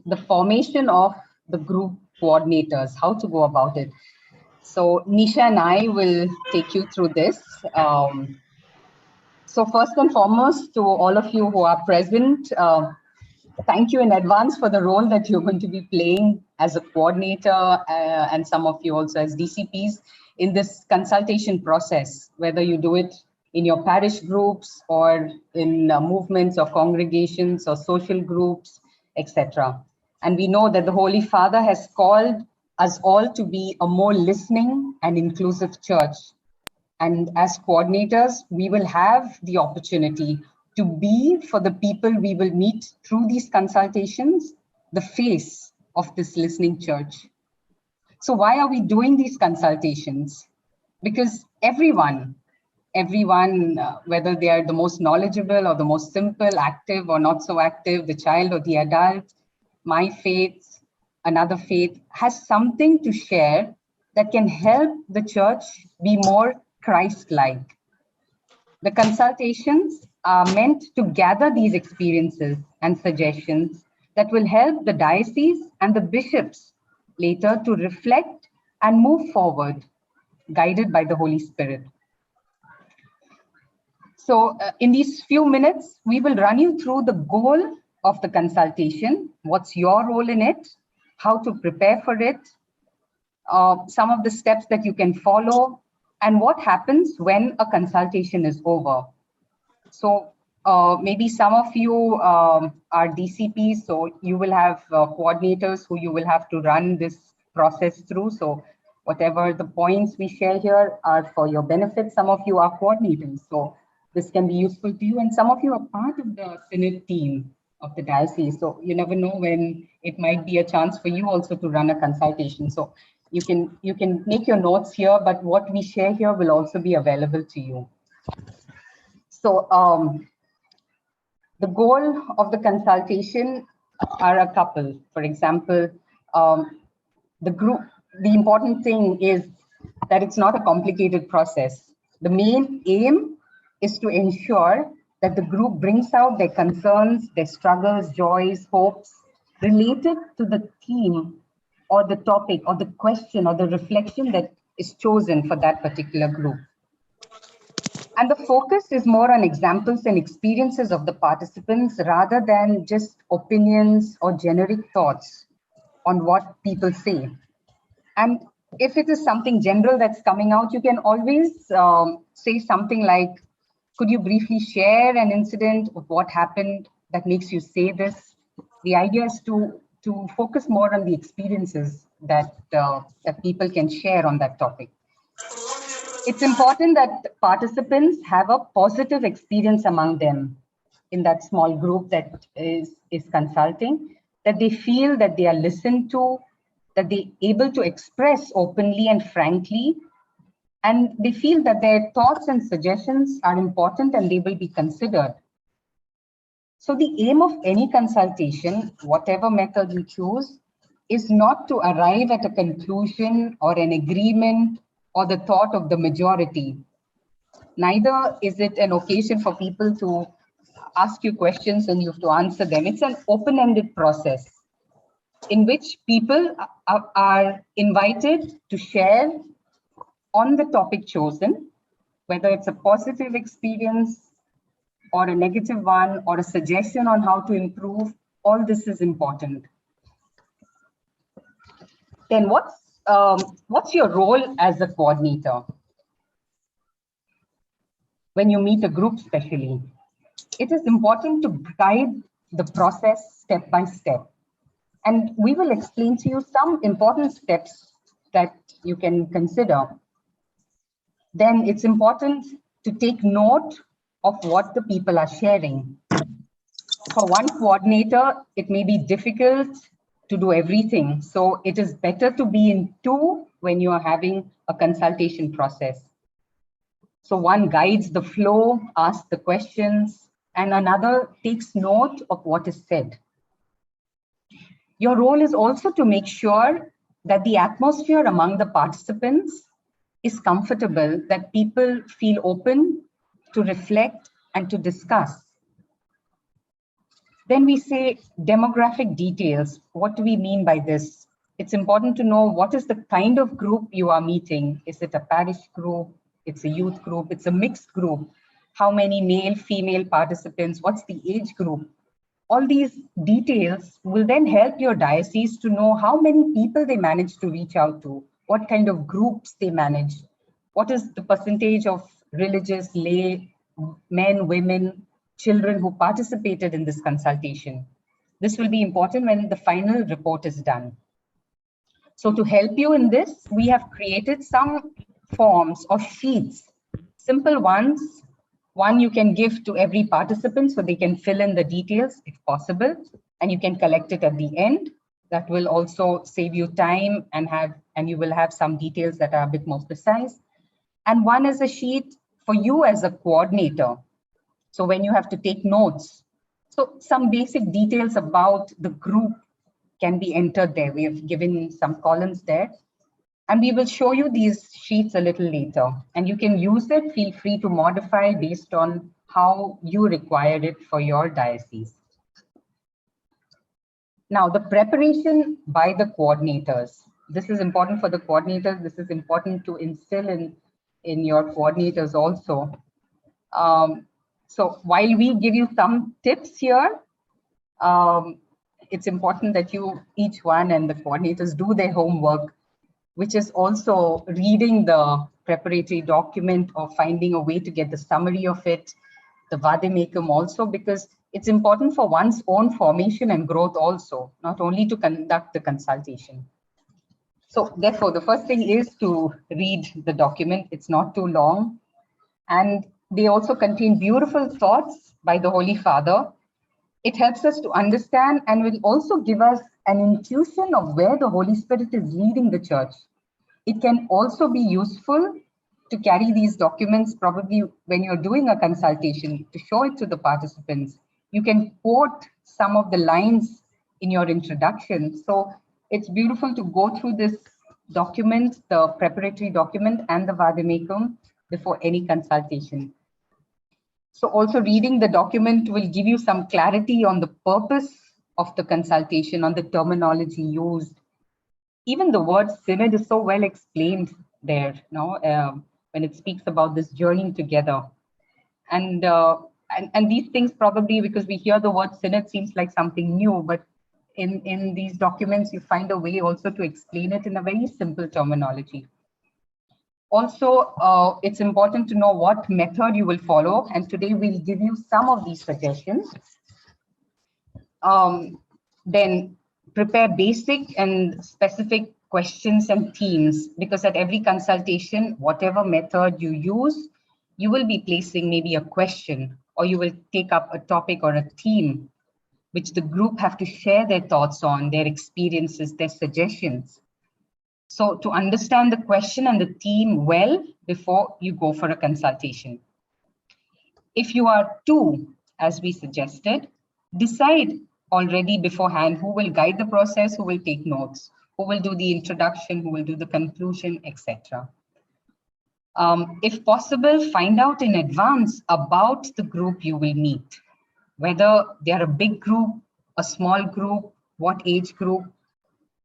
the formation of the group coordinators, how to go about it. So Nisha and I will take you through this. So first and foremost, to all of you who are present, thank you in advance for the role that you're going to be playing as a coordinator and some of you also as DCPs in this consultation process, whether you do it in your parish groups or in movements or congregations or social groups, etc. And we know that the Holy Father has called us all to be a more listening and inclusive church. And as coordinators, we will have the opportunity to be, for the people we will meet through these consultations, the face of this listening church. So why are we doing these consultations? Because everyone, whether they are the most knowledgeable or the most simple, active or not so active, the child or the adult, my faith, another faith, has something to share that can help the church be more Christ-like. The consultations are meant to gather these experiences and suggestions that will help the diocese and the bishops later to reflect and move forward, guided by the Holy Spirit. So in these few minutes, we will run you through the goal of the consultation, what's your role in it, how to prepare for it, some of the steps that you can follow, and what happens when a consultation is over. So maybe some of you are DCPs, so you will have coordinators who you will have to run this process through. So whatever the points we share here are for your benefit. Some of you are coordinators, so this can be useful to you. And some of you are part of the synod team of the diocese. So you never know when it might be a chance for you also to run a consultation. So you can make your notes here, but what we share here will also be available to you. So the goal of the consultation are a couple. For example, the important thing is that it's not a complicated process. The main aim is to ensure that the group brings out their concerns, their struggles, joys, hopes related to the theme or the topic or the question or the reflection that is chosen for that particular group. And the focus is more on examples and experiences of the participants rather than just opinions or generic thoughts on what people say. And if it is something general that's coming out, you can always say something like, could you briefly share an incident of what happened that makes you say this? The idea is to focus more on the experiences that people can share on that topic. It's important that participants have a positive experience among them in that small group that is consulting, that they feel that they are listened to, that they're able to express openly and frankly, and they feel that their thoughts and suggestions are important and they will be considered. So the aim of any consultation, whatever method you choose, is not to arrive at a conclusion or an agreement or the thought of the majority. Neither is it an occasion for people to ask you questions and you have to answer them. It's an open-ended process in which people are invited to share on the topic chosen, whether it's a positive experience or a negative one or a suggestion on how to improve. All this is important. Then what's your role as a coordinator? When you meet a group especially, it is important to guide the process step by step. And we will explain to you some important steps that you can consider. Then it's important to take note of what the people are sharing. For one coordinator, it may be difficult to do everything. So it is better to be in two when you are having a consultation process. So one guides the flow, asks the questions, and another takes note of what is said. Your role is also to make sure that the atmosphere among the participants is comfortable, that people feel open to reflect and to discuss. Then we say demographic details. What do we mean by this? It's important to know what is the kind of group you are meeting. Is it a parish group? It's a youth group? It's a mixed group? How many male, female participants? What's the age group? All these details will then help your diocese to know how many people they manage to reach out to, what kind of groups they manage, what is the percentage of religious, lay, men, women, children who participated in this consultation. This will be important when the final report is done. So to help you in this, we have created some forms or sheets, simple ones. One you can give to every participant so they can fill in the details if possible, and you can collect it at the end. That will also save you time and you will have some details that are a bit more precise. And one is a sheet for you as a coordinator. So when you have to take notes, so some basic details about the group can be entered there. We have given some columns there. And we will show you these sheets a little later. And you can use it, feel free to modify based on how you require it for your diocese. Now, the preparation by the coordinators. This is important for the coordinators. This is important to instill in your coordinators also. So while we give you some tips here, it's important that each one and the coordinators do their homework, which is also reading the preparatory document or finding a way to get the summary of it, the vademecum also, because it's important for one's own formation and growth also, not only to conduct the consultation. So therefore, the first thing is to read the document. It's not too long. And they also contain beautiful thoughts by the Holy Father. It helps us to understand and will also give us an intuition of where the Holy Spirit is leading the church. It can also be useful to carry these documents probably when you're doing a consultation, to show it to the participants. You can quote some of the lines in your introduction. So it's beautiful to go through this document, the preparatory document and the vademecum before any consultation. So also reading the document will give you some clarity on the purpose of the consultation, on the terminology used. Even the word synod is so well explained there, when it speaks about this journeying together. And these things probably, because we hear the word synod seems like something new, but in these documents, you find a way also to explain it in a very simple terminology. Also, it's important to know what method you will follow. And today we'll give you some of these suggestions. Then prepare basic and specific questions and themes, because at every consultation, whatever method you use, you will be placing maybe a question, or you will take up a topic or a theme, which the group have to share their thoughts on, their experiences, their suggestions. So to understand the question and the theme well before you go for a consultation. If you are two, as we suggested, decide already beforehand who will guide the process, who will take notes, who will do the introduction, who will do the conclusion, etc. If possible, find out in advance about the group you will meet, whether they are a big group, a small group, what age group,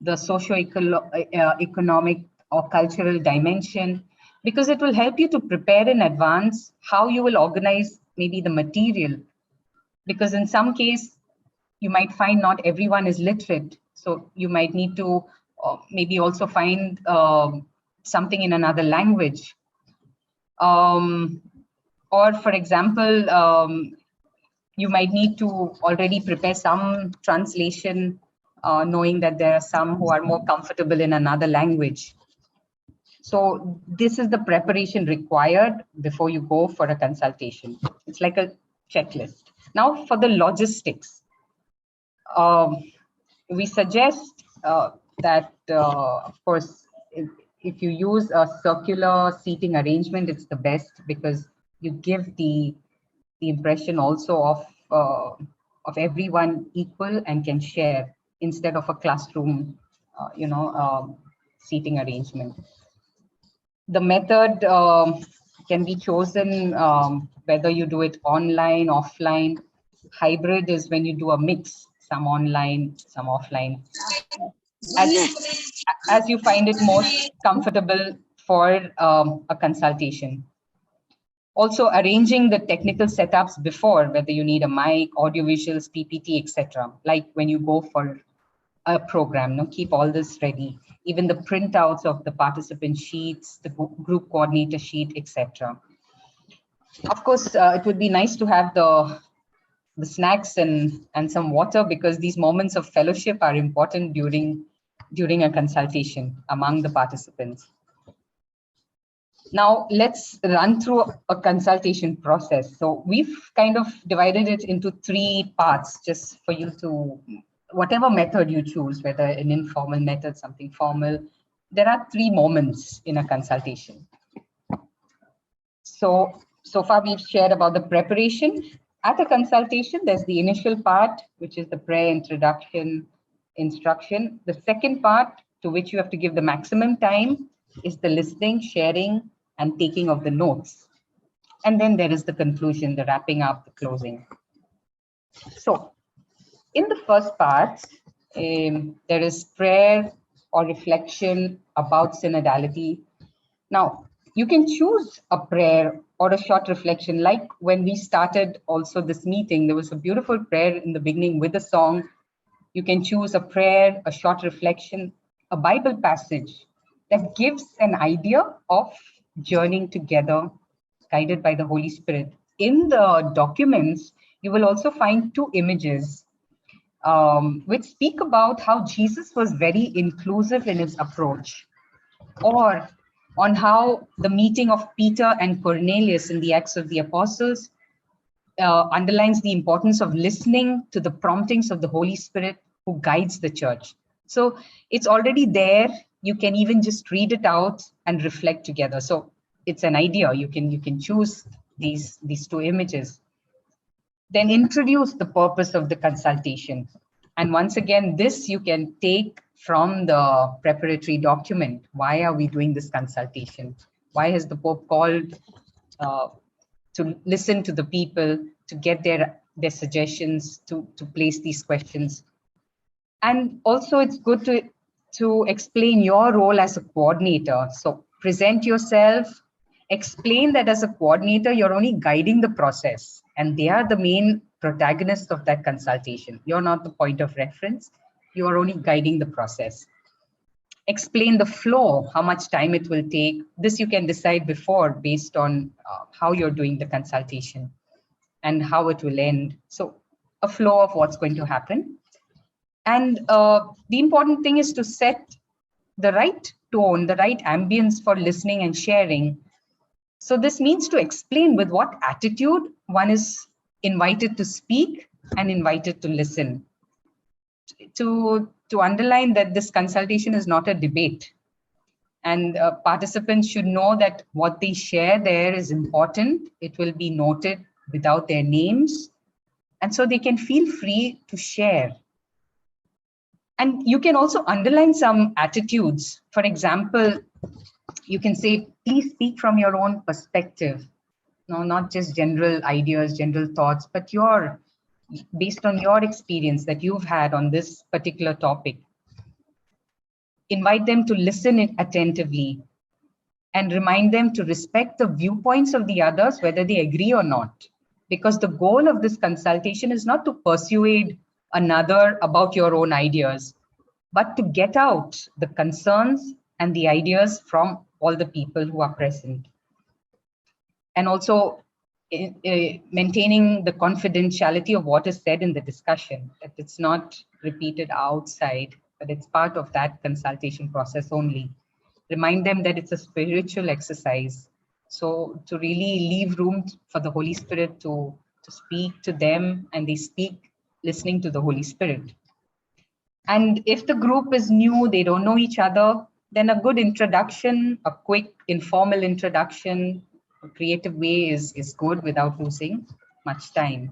the socio-economic or cultural dimension, because it will help you to prepare in advance how you will organize maybe the material. Because in some case, you might find not everyone is literate. So you might need to maybe also find something in another language. Or for example, you might need to already prepare some translation, knowing that there are some who are more comfortable in another language. So this is the preparation required before you go for a consultation. It's like a checklist. Now for the logistics, we suggest that, of course, if you use a circular seating arrangement, it's the best, because you give the impression also of everyone equal and can share, instead of a classroom, seating arrangement. The method can be chosen, whether you do it online, offline. Hybrid is when you do a mix, some online, some offline, as you find it most comfortable for a consultation. Also arranging the technical setups before, whether you need a mic, audiovisuals, PPT, etc. Like when you go for a program, keep all this ready. Even the printouts of the participant sheets, the group coordinator sheet, etc. Of course, it would be nice to have the snacks and some water, because these moments of fellowship are important during a consultation among the participants. Now let's run through a consultation process. So we've kind of divided it into 3 parts, just for you to, whatever method you choose, whether an informal method, something formal, there are 3 moments in a consultation. So far we've shared about the preparation. At a consultation, there's the initial part, which is the prayer, introduction, instruction. The second part, to which you have to give the maximum time, is the listening, sharing, and taking of the notes. And then there is the conclusion, the wrapping up, the closing. So in the first part, there is prayer or reflection about synodality. Now, you can choose a prayer or a short reflection. Like when we started also this meeting, there was a beautiful prayer in the beginning with a song. You can choose a prayer, a short reflection, a Bible passage that gives an idea of journeying together, guided by the Holy Spirit. In the documents, you will also find 2 images which speak about how Jesus was very inclusive in his approach, or on how the meeting of Peter and Cornelius in the Acts of the Apostles underlines the importance of listening to the promptings of the Holy Spirit who guides the church. So it's already there. You can even just read it out and reflect together. So it's an idea. You can choose these 2 images. Then introduce the purpose of the consultation. And once again, this you can take from the preparatory document. Why are we doing this consultation? Why has the Pope called to listen to the people, to get their suggestions, to place these questions? And also it's good to explain your role as a coordinator. So present yourself, explain that as a coordinator, you're only guiding the process and they are the main protagonists of that consultation. You're not the point of reference. You are only guiding the process. Explain the flow, how much time it will take. This you can decide before based on how you're doing the consultation and how it will end. So a flow of what's going to happen. And the important thing is to set the right tone, the right ambience for listening and sharing. So this means to explain with what attitude one is invited to speak and invited to listen. To underline that this consultation is not a debate. And participants should know that what they share there is important. It will be noted without their names. And so they can feel free to share. And you can also underline some attitudes. For example, you can say, please speak from your own perspective. No, not just general ideas, general thoughts, but based on your experience that you've had on this particular topic. Invite them to listen attentively and remind them to respect the viewpoints of the others, whether they agree or not. Because the goal of this consultation is not to persuade another about your own ideas, but to get out the concerns and the ideas from all the people who are present. And also maintaining the confidentiality of what is said in the discussion, that it's not repeated outside, but it's part of that consultation process only. Remind them that it's a spiritual exercise. So to really leave room for the Holy Spirit to speak to them, and they speak listening to the Holy Spirit. And if the group is new, they don't know each other, then a good introduction, a quick informal introduction, a creative way is good without losing much time.